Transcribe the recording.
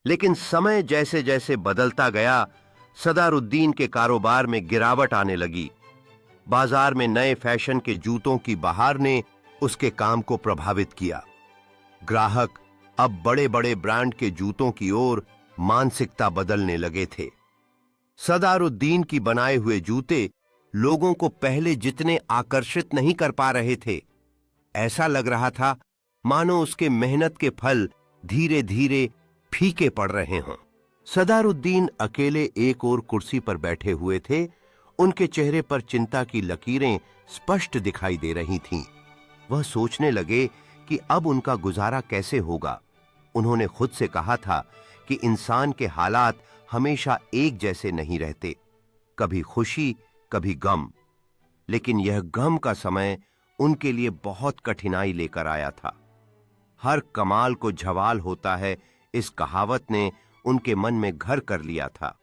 लेकिन समय जैसे जैसे बदलता गया, सदारुद्दीन के कारोबार में गिरावट आने लगी। बाजार में नए फैशन के जूतों की बहार ने उसके काम को प्रभावित किया। ग्राहक अब बड़े बड़े ब्रांड के जूतों की ओर मानसिकता बदलने लगे थे। सदारुद्दीन की बनाए हुए जूते लोगों को पहले जितने आकर्षित नहीं कर पा रहे थे। ऐसा लग रहा था मानो उसके मेहनत के फल धीरे धीरे फीके पड़ रहे हों। सदारुद्दीन अकेले एक और कुर्सी पर बैठे हुए थे। उनके चेहरे पर चिंता की लकीरें स्पष्ट दिखाई दे रही थीं। वह सोचने लगे कि अब उनका गुजारा कैसे होगा। उन्होंने खुद से कहा था कि इंसान के हालात हमेशा एक जैसे नहीं रहते, कभी खुशी कभी गम। लेकिन यह गम का समय उनके लिए बहुत कठिनाई लेकर आया था। हर कमाल को झवाल होता है, इस कहावत ने उनके मन में घर कर लिया था।